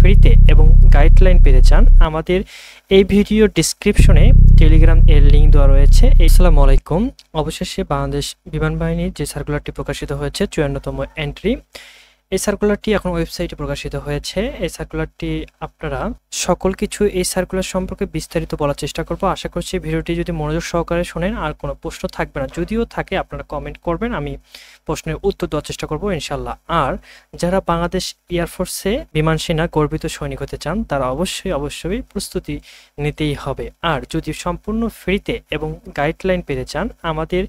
ফ্রিতে এবং গাইডলাইন পেতে চান, আমাদের এই ভিডিও ডিসক্রিপশনে টেলিগ্রাম এর লিঙ্ক দেওয়া রয়েছে। আসসালামু আলাইকুম। অবশেষে বাংলাদেশ বিমান বাহিনীর যে সার্কুলারটি প্রকাশিত হয়েছে 54তম এন্ট্রি, এই সার্কুলারটি এখন ওয়েবসাইটে প্রকাশিত হয়েছে। এই সার্কুলারটি আপনারা সকল কিছু এই সার্কুলার সম্পর্কে বিস্তারিত বলার চেষ্টা করব। আশা করছি ভিডিওটি যদি মনোযোগ সহকারে শোনেন আর কোনো প্রশ্ন থাকবে না, যদিও থাকে আপনারা কমেন্ট করবেন, আমি প্রশ্নের উত্তর দেওয়ার চেষ্টা করব ইনশাল্লাহ। আর যারা বাংলাদেশ এয়ারফোর্সে বিমান সেনা গর্বিত সৈনিক হতে চান তারা অবশ্যই প্রস্তুতি নিতেই হবে। আর যদি সম্পূর্ণ ফ্রিতে এবং গাইডলাইন পেতে চান, আমাদের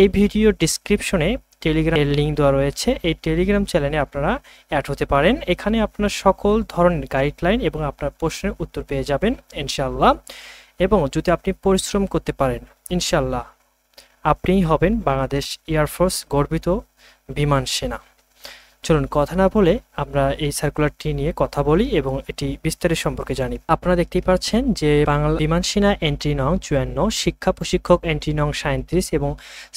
এই ভিডিও ডিসক্রিপশনে টেলিগ্রাম এর লিঙ্ক দেওয়া রয়েছে। এই টেলিগ্রাম চ্যানেলে আপনারা অ্যাড হতে পারেন। এখানে আপনার সকল ধরনের গাইডলাইন এবং আপনার প্রশ্নের উত্তর পেয়ে যাবেন ইনশাআল্লাহ। এবং যদি আপনি পরিশ্রম করতে পারেন ইনশাআল্লাহ আপনিই হবেন বাংলাদেশ এয়ারফোর্স গর্বিত বিমান সেনা। চলুন কথা না বলে আমরা এই সার্কুলারটি নিয়ে কথা বলি এবং এটি বিস্তারিত সম্পর্কে জানি। আপনারা দেখতেই পাচ্ছেন যে বাংলা বিমান সেনা এন্ট্রি নং 54, শিক্ষা প্রশিক্ষক এন্ট্রি নং 37 এবং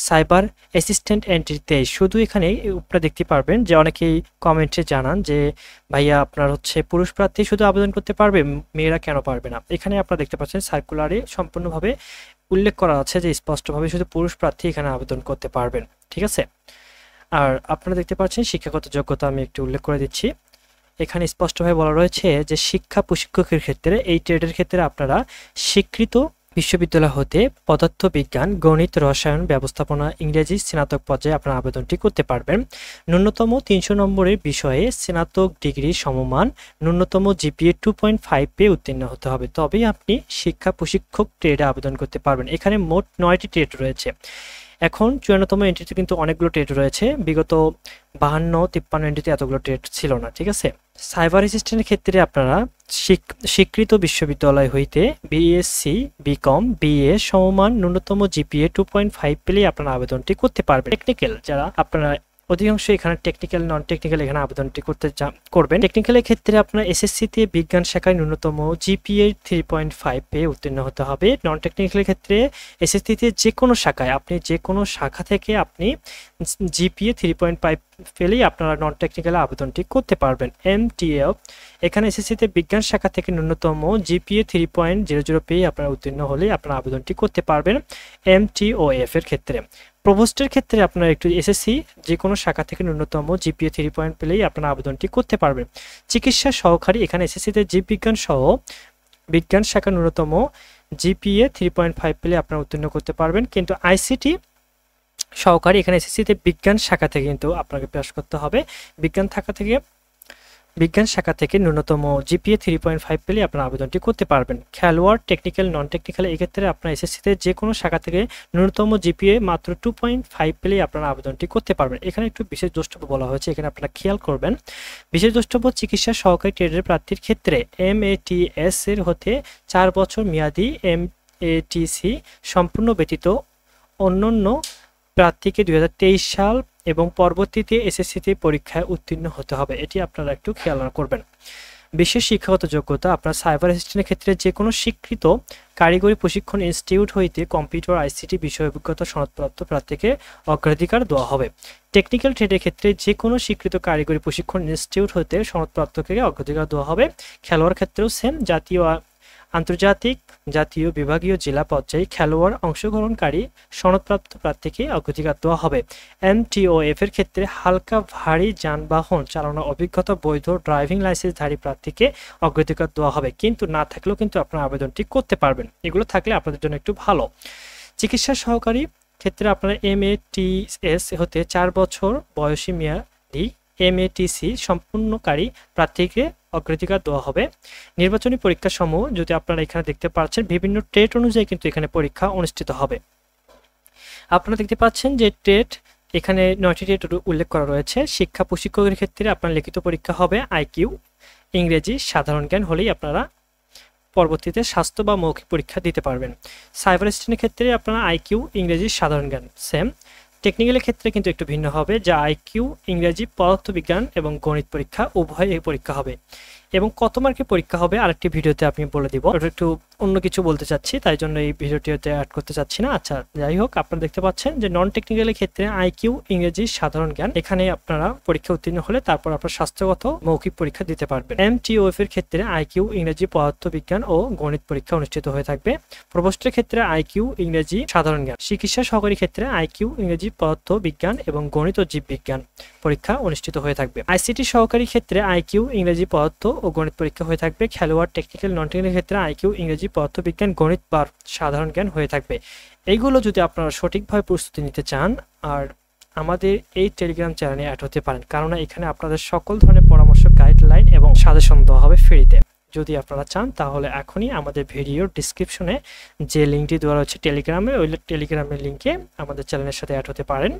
সাইবার অ্যাসিস্ট্যান্ট এন্ট্রি 23। শুধু এখানে আপনারা দেখতে পারবেন যে অনেকেই কমেন্টে জানান যে ভাইয়া আপনার পুরুষ প্রার্থী শুধু আবেদন করতে পারবে, মেয়েরা কেন পারবে না। এখানে আপনারা দেখতে পাচ্ছেন সার্কুলারে সম্পূর্ণভাবে উল্লেখ করা আছে যে স্পষ্টভাবে শুধু পুরুষ প্রার্থী এখানে আবেদন করতে পারবেন, ঠিক আছে। আর আপনারা দেখতে পাচ্ছেন শিক্ষাগত যোগ্যতা আমি একটু উল্লেখ করে দিচ্ছি। এখানে স্পষ্টভাবে বলা রয়েছে যে শিক্ষা প্রশিক্ষকের ক্ষেত্রে এই ট্রেডের ক্ষেত্রে আপনারা স্বীকৃত বিশ্ববিদ্যালয় হতে পদার্থবিজ্ঞান, গণিত, রসায়ন, ব্যবস্থাপনা, ইংরেজি স্নাতক পর্যায়ে আপনারা আবেদনটি করতে পারবেন। ন্যূনতম 300 নম্বরের বিষয়ে স্নাতক ডিগ্রি সমমান, ন্যূনতম জিপিএ 2.5 পেয়ে উত্তীর্ণ হতে হবে, তবেই আপনি শিক্ষা প্রশিক্ষক ট্রেডে আবেদন করতে পারবেন। এখানে মোট 9টি ট্রেড রয়েছে। এখন 54তম এন্ট্রিতে কিন্তু অনেকগুলো ট্রেড রয়েছে, বিগত 52-53 এন্ট্রিতে এতগুলো ট্রেড ছিল না, ঠিক আছে। সাইবার অ্যাসিস্ট্যান্টের ক্ষেত্রে আপনারা স্বীকৃত বিশ্ববিদ্যালয় হইতে বিএসসি, বিকম, বিএ সমমান ন্যূনতম জিপিএ 2.5 পেলেই আপনারা আবেদনটি করতে পারবেন। টেকনিক্যাল যারা আপনারা অধিকাংশ এখানে টেকনিক্যাল, নন টেকনিক্যাল এখানে আবেদনটি করবেন। টেকনিক্যালের ক্ষেত্রে আপনার এসএসসিতে বিজ্ঞান শাখায় ন্যূনতম জিপিএ 3.5 পেয়ে উত্তীর্ণ হতে হবে। নন টেকনিক্যালের ক্ষেত্রে এসএসসিতে যে কোনো শাখায় আপনি যে কোনো শাখা থেকে আপনি জিপিএ 3.5 পেলেই আপনারা নন টেকনিক্যালে আবেদনটি করতে পারবেন। এমটিএফ এখানে এসএসসিতে বিজ্ঞান শাখা থেকে ন্যূনতম জিপিএ 3.00 পেয়ে আপনারা উত্তীর্ণ হলেই আপনারা আবেদনটি করতে পারবেন এমটিওএফ এর ক্ষেত্রে। প্রভোস্টের ক্ষেত্রে আপনারা একটু এসএসসি যে কোনো শাখা থেকে ন্যূনতম জিপিএ 3 পেলেই আপনারা আবেদনটি করতে পারবেন। চিকিৎসা সহকারী এখানে এসএসসিতে জীববিজ্ঞান সহ বিজ্ঞান শাখা ন্যূনতম জিপিএ 3.5 পেলে আপনারা উত্তীর্ণ করতে পারবেন। কিন্তু আইসিটি সহকারী এখানে এসএসসিতে বিজ্ঞান শাখা থেকে কিন্তু আপনাকে পাস করতে হবে। বিজ্ঞান শাখা থেকে ন্যূনতম জিপিএ 3.5 পেলে আপনারা আবেদনটি করতে পারবেন। খেলোয়াড় টেকনিক্যাল, নন টেকনিক্যাল এক্ষেত্রে আপনার এসএসসিতে যে কোনো শাখা থেকে ন্যূনতম জিপিএ মাত্র 2.5 পেলেই আপনারা আবেদনটি করতে পারবেন। এখানে একটু বিশেষ দ্রষ্টব্য বলা হয়েছে, এখানে আপনারা খেয়াল করবেন। বিশেষ দ্রষ্টব্য চিকিৎসা সহকারী ট্রেডের প্রার্থীর ক্ষেত্রে এমএটিএস এর হতে 4 বছর মেয়াদী এমএটিসি সম্পূর্ণ ব্যতীত অন্যান্য প্রার্থীকে 2023 সাল এবং পরবর্তীতে এসএসসিতে পরীক্ষায় উত্তীর্ণ হতে হবে, এটি আপনারা একটু খেয়াল করবেন। বিশেষ শিক্ষাগত যোগ্যতা আপনার সাইবার অ্যাসিস্ট্যান্টের ক্ষেত্রে যে কোনো স্বীকৃত কারিগরি প্রশিক্ষণ ইনস্টিটিউট হইতে কম্পিউটার আইসিটি বিষয় অভিজ্ঞতা সনদপ্রাপ্ত প্রার্থীকে অগ্রাধিকার দেওয়া হবে। টেকনিক্যাল ট্রেডের ক্ষেত্রে যে কোনো স্বীকৃত কারিগরি প্রশিক্ষণ ইনস্টিটিউট হইতে সনদপ্রাপ্তকে অগ্রাধিকার দেওয়া হবে। খেলোয়াড় ক্ষেত্রেও সেম, জাতীয়, আন্তর্জাতিক, জাতীয়, বিভাগীয়, জেলা পর্যায়ে খেলোয়াড় অংশগ্রহণকারী সনদপ্রাপ্ত প্রার্থীকে অগ্রাধিকার দেওয়া হবে। এমটিওএফ এর ক্ষেত্রে হালকা ভারী যানবাহন চালানোর অভিজ্ঞতা বৈধ ড্রাইভিং লাইসেন্সধারী প্রার্থীকে অগ্রাধিকার দেওয়া হবে, কিন্তু না থাকলেও কিন্তু আপনারা আবেদনটি করতে পারবেন। এগুলো থাকলে আপনাদের জন্য একটু ভালো। চিকিৎসা সহকারী ক্ষেত্রে আপনারা এমএটিএস হতে 4 বছর বয়সী মেয়াদী এমএটিসি সম্পূর্ণকারী প্রার্থীকে অগ্রাধিকার দেওয়া হবে। নির্বাচনী পরীক্ষা সমূহ যদি আপনারা এখানে দেখতে পাচ্ছেন বিভিন্ন ট্রেড অনুযায়ী কিন্তু এখানে পরীক্ষা অনুষ্ঠিত হবে। আপনারা দেখতে পাচ্ছেন যে ট্রেড এখানে 9টি ট্রেড উল্লেখ করা রয়েছে। শিক্ষা প্রশিক্ষকের ক্ষেত্রে আপনার লিখিত পরীক্ষা হবে আইকিউ, ইংরেজি, সাধারণ জ্ঞান হলেই আপনারা পরবর্তীতে স্বাস্থ্য বা মৌখিক পরীক্ষা দিতে পারবেন। সাইবার অ্যাসিস্ট্যান্টের ক্ষেত্রে আপনারা আইকিউ, ইংরেজি, সাধারণ জ্ঞান সেম। টেকনিক্যালের ক্ষেত্রে কিন্তু একটু ভিন্ন হবে, যা আইকিউ, ইংরেজি, পদার্থবিজ্ঞান এবং গণিত পরীক্ষা উভয় এই পরীক্ষা হবে। এবং কত মার্কের পরীক্ষা হবে আরেকটি ভিডিওতে আমি বলে দিব। ওটা একটু অন্য কিছু বলতে চাচ্ছি, তাই জন্য এই ভিডিওটিতে অ্যাড করতে চাচ্ছি না। আচ্ছা, যাই হোক, আপনারা দেখতে পাচ্ছেন যে নন টেকনিক্যালের ক্ষেত্রে আইকিউ, ইংরেজি, সাধারণ জ্ঞান, এখানে আপনারা পরীক্ষা উত্তীর্ণ হলে তারপর আপনার স্বাস্থ্যগত মৌখিক পরীক্ষা দিতে পারবেন। এমটিওএফ এর ক্ষেত্রে আইকিউ, ইংরেজি, পদার্থবিজ্ঞান ও গণিত পরীক্ষা অনুষ্ঠিত হয়ে থাকবে। প্রবোস্টের ক্ষেত্রে আইকিউ, ইংরেজি, সাধারণ জ্ঞান। চিকিৎসা সহকারী ক্ষেত্রে আইকিউ, ইংরেজি, পদার্থবিজ্ঞান এবং গণিত ও জীববিজ্ঞান পরীক্ষা অনুষ্ঠিত হয়ে থাকবে। আইসিটি সহকারী ক্ষেত্রে আইকিউ, ইংরেজি, পদার্থ ও গণিত পরীক্ষা হয়ে থাকবে। খেলোয়াড়, টেকনিক্যাল, নন টেকনিক্যাল ক্ষেত্রে আইকিউ, ইংরেজি, পদার্থবিজ্ঞান, গণিত বা সাধারণ জ্ঞান হয়ে থাকবে। এইগুলো যদি আপনারা সঠিকভাবে প্রস্তুতি নিতে চান আর আমাদের এই টেলিগ্রাম চ্যানেলে অ্যাড হতে পারেন, কারণ এখানে আপনাদের সকল ধরনের পরামর্শ, গাইডলাইন এবং সাজেশন দেওয়া হবে ফ্রিতে। যদি আপনারা চান তাহলে এখনই আমাদের ভিডিওর ডিসক্রিপশনে যে লিঙ্কটি দেওয়া হচ্ছে টেলিগ্রামে, ওই টেলিগ্রামের লিঙ্কে আমাদের চ্যানেলের সাথে অ্যাড হতে পারেন।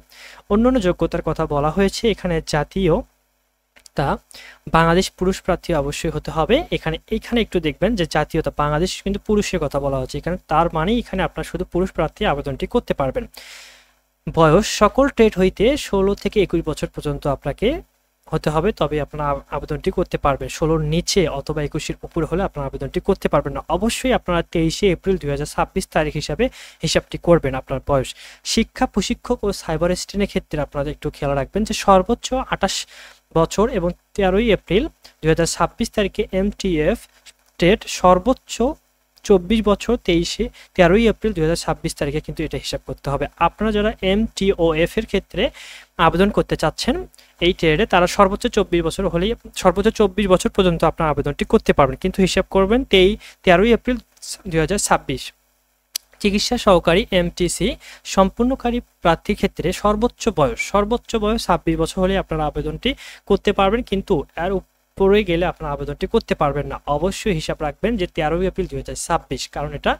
অন্যান্য যোগ্যতার কথা বলা হয়েছে এখানে। জাতীয় তা বাংলাদেশ পুরুষ প্রার্থী অবশ্যই হতে হবে। এখানে একটু দেখবেন যে জাতীয়তা বাংলাদেশ কিন্তু পুরুষের কথা বলা হচ্ছে এখানে, তার মানে এখানে আপনারা শুধু পুরুষ প্রার্থী আবেদনটি করতে পারবেন। বয়স সকল ট্রেড হইতে 16 থেকে 21 বছর পর্যন্ত আপনাকে হতে হবে, তবে আপনারা আবেদনটি করতে পারবেন। 16-র নিচে অথবা 21-এর উপরে হলে আপনারা আবেদনটি করতে পারবেন না। অবশ্যই আপনারা 23শে এপ্রিল 2026 তারিখ হিসাবে হিসাবটি করবেন আপনার বয়স। শিক্ষা প্রশিক্ষক ও সাইবার স্টেনের ক্ষেত্রে আপনারা একটু খেয়াল রাখবেন যে সর্বোচ্চ 28 বছর এবং 13ই এপ্রিল 2026 তারিখে এমটিএফ টেট, সর্বোচ্চ 24 বছর 13ই এপ্রিল 2026 তারিখে কিন্তু এটা হিসাব করতে হবে। আপনারা যারা এমটিওএফ এর ক্ষেত্রে আবেদন করতে চাচ্ছেন এই ট্রেডে, তারা সর্বোচ্চ 24 বছর হলেই, সর্বোচ্চ 24 বছর পর্যন্ত আপনার আবেদনটি করতে পারবেন, কিন্তু হিসাব করবেন 13ই এপ্রিল 2026। চিকিৎসা সহকারী এমটিসি সম্পূর্ণকারী প্রার্থীর ক্ষেত্রে সর্বোচ্চ বয়স 26 বছর হলে আপনারা আবেদনটি করতে পারবেন, কিন্তু এর উপরে গেলে আপনারা আবেদনটি করতে পারবেন না। অবশ্যই হিসাব রাখবেন যে 13ই এপ্রিল 2026, কারণ এটা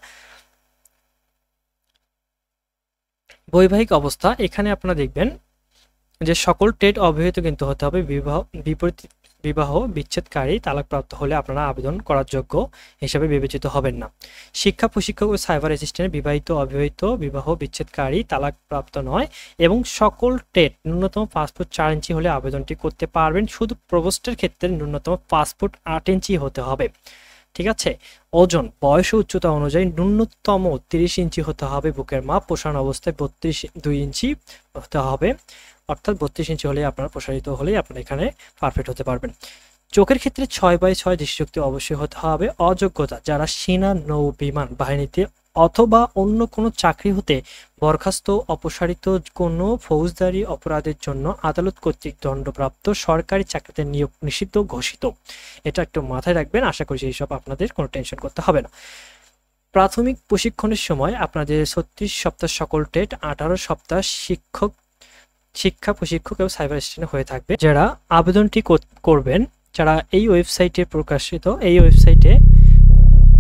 বৈবাহিক অবস্থা। এখানে আপনারা দেখবেন যে সকল ট্রেড অব্যাহত কিন্তু হতে হবে। বিবাহ বিচ্ছেদকারী তালাকপ্রাপ্ত হলে আপনারা আবেদন করার যোগ্য হিসাবে বিবেচিত হবেন না। শিক্ষা প্রশিক্ষক ও সাইবার অ্যাসিস্ট্যান্ট বিবাহিত, অবিবাহিত, বিবাহ বিচ্ছেদকারী, তালাকপ্রাপ্ত নয় এবং সকল ট্রেড ন্যূনতম পাসপোর্ট 4 ইঞ্চি হলে আবেদনটি করতে পারবেন। শুধু প্রবোস্টের ক্ষেত্রে ন্যূনতম পাসপোর্ট 8 ইঞ্চি হতে হবে। ঠিক আছে। ওজন, বয়স ও উচ্চতা অনুযায়ী ন্যূনতম 30 ইঞ্চি হতে হবে। বুকের মাপ প্রসারণ অবস্থায় 2 ইঞ্চি হতে হবে, অর্থাৎ 32 ইঞ্চি হলে আপনার প্রসারিত হলেই আপনারা এখানে পারফেক্ট হতে পারবেন। চোখের ক্ষেত্রে 6/6 দৃষ্টিশক্তি অবশ্যই হতে হবে। অযোগ্যতা, যারা সেনা, নৌ বিমান বাহিনীতে অথবা অন্য কোনো চাকরি হতে বরখাস্ত, অপসারিত, কোনো ফৌজদারি অপরাধের জন্য আদালত কর্তৃক দণ্ডপ্রাপ্ত, সরকারি চাকরিতে নিয়োগ নিষিদ্ধ ঘোষিত। এটা একটু মাথায় রাখবেন, আশা করি এইসব আপনাদের কোনো টেনশন করতে হবে না। প্রাথমিক প্রশিক্ষণের সময় আপনাদের 36 সপ্তাহ সকল ট্রেড, 18 সপ্তাহ শিক্ষা প্রশিক্ষক এবং সাইবার স্টেশনে হয়ে থাকবে। যারা আবেদনটি করবেন, যারা এই ওয়েবসাইটে প্রকাশিত, এই ওয়েবসাইটে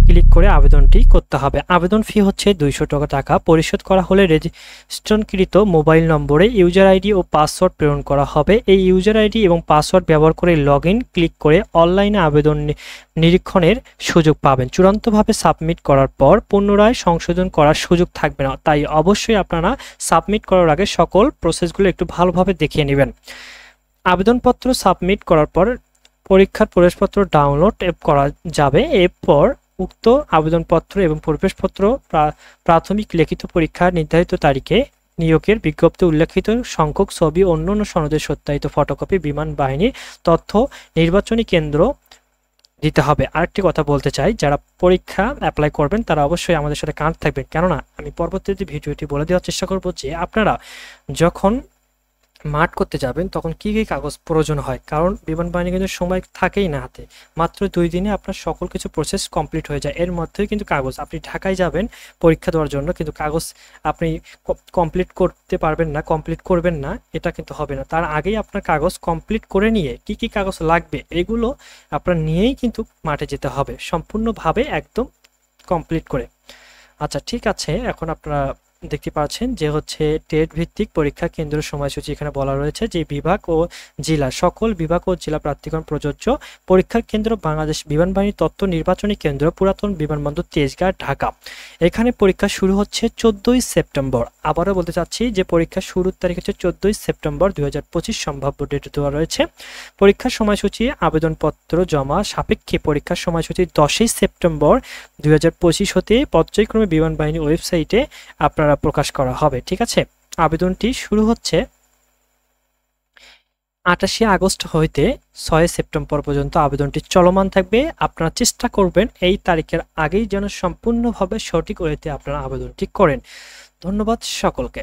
ক্লিক করে আবেদনটি করতে হবে। আবেদন ফি হচ্ছে 200 টাকা। পরিশোধ করা হলে রেজিস্ট্রেশনকৃত মোবাইল নম্বরে ইউজার আইডি ও পাসওয়ার্ড প্রেরণ করা হবে। এই ইউজার আইডি এবং পাসওয়ার্ড ব্যবহার করে লগইন ক্লিক করে অনলাইনে আবেদন নিরীক্ষণের সুযোগ পাবেন। চূড়ান্তভাবে সাবমিট করার পর পুনরায় সংশোধন করার সুযোগ থাকবে না, তাই অবশ্যই আপনারা সাবমিট করার আগে সকল প্রসেসগুলো একটু ভালোভাবে দেখিয়ে নেবেন। আবেদনপত্র সাবমিট করার পর পরীক্ষার প্রবেশপত্র ডাউনলোড করা যাবে। এরপর উক্ত আবেদনপত্র এবং প্রবেশপত্র প্রাথমিক লিখিত পরীক্ষার নির্ধারিত তারিখে নিয়োগের বিজ্ঞপ্তি উল্লেখিত সংখ্যক ছবি, অন্যান্য সনদের সত্যায়িত ফটোকপি, বিমান বাহিনীর তথ্য, নির্বাচনী কেন্দ্র দিতে হবে। আরেকটি কথা বলতে চাই, যারা পরীক্ষা অ্যাপ্লাই করবেন তারা অবশ্যই আমাদের সাথে কানেক্ট থাকবেন, কেননা আমি পরবর্তীতে ভিডিওটি বলে দেওয়ার চেষ্টা করব যে আপনারা যখন মাঠ করতে যাবেন তখন কি কি কাগজ প্রয়োজন হয়, কারণ বিমান বাহিনী কিন্তু সময় থাকেই না হাতে, মাত্র 2 দিনে আপনার সকল কিছু প্রসেস কমপ্লিট হয়ে যায়। এর মধ্যেই কিন্তু কাগজ, আপনি ঢাকায় যাবেন পরীক্ষা দেওয়ার জন্য কিন্তু কাগজ আপনি কমপ্লিট করবেন না, এটা কিন্তু হবে না। তার আগেই আপনার কাগজ কমপ্লিট করে নিয়ে কি কি কাগজ লাগবে এগুলো আপনার নিয়েই কিন্তু মাঠে যেতে হবে, সম্পূর্ণভাবে একদম কমপ্লিট করে। আচ্ছা, ঠিক আছে, এখন আপনারা দেখতে পাচ্ছেন যে হচ্ছে টেট ভিত্তিক পরীক্ষা কেন্দ্র সময়সূচি এখানে বলা রয়েছে যে বিভাগ ও জেলা সকল বিভাগ ও জেলা প্রার্থীগণ প্রযোজ্য পরীক্ষার কেন্দ্র বাংলাদেশ বিমান বাহিনী তথ্য নির্বাচনী কেন্দ্র পুরাতন বিমানবন্দর তেজগাঁ ঢাকা। এখানে পরীক্ষা শুরু হচ্ছে 14ই সেপ্টেম্বর। আবারও বলতে চাচ্ছি যে পরীক্ষা শুরুর তারিখ হচ্ছে 14ই সেপ্টেম্বর 2025 সম্ভাব্য ডেট দেওয়া রয়েছে। পরীক্ষার সময়সূচি আবেদনপত্র জমা সাপেক্ষে পরীক্ষার সময়সূচি 10ই সেপ্টেম্বর 2025 হতে পর্যায়ক্রমে বিমান বাহিনী ওয়েবসাইটে আপনারা প্রকাশ করা হবে। ঠিক আছে, আবেদনটি শুরু হচ্ছে 28 আগস্ট হইতে 6 সেপ্টেম্বর পর্যন্ত আবেদনটি চলমান থাকবে। আপনারা চেষ্টা করবেন এই তারিখের আগেই যেন সম্পূর্ণভাবে সঠিক ওয়েতে আপনারা আবেদনটি করেন। ধন্যবাদ সকলকে।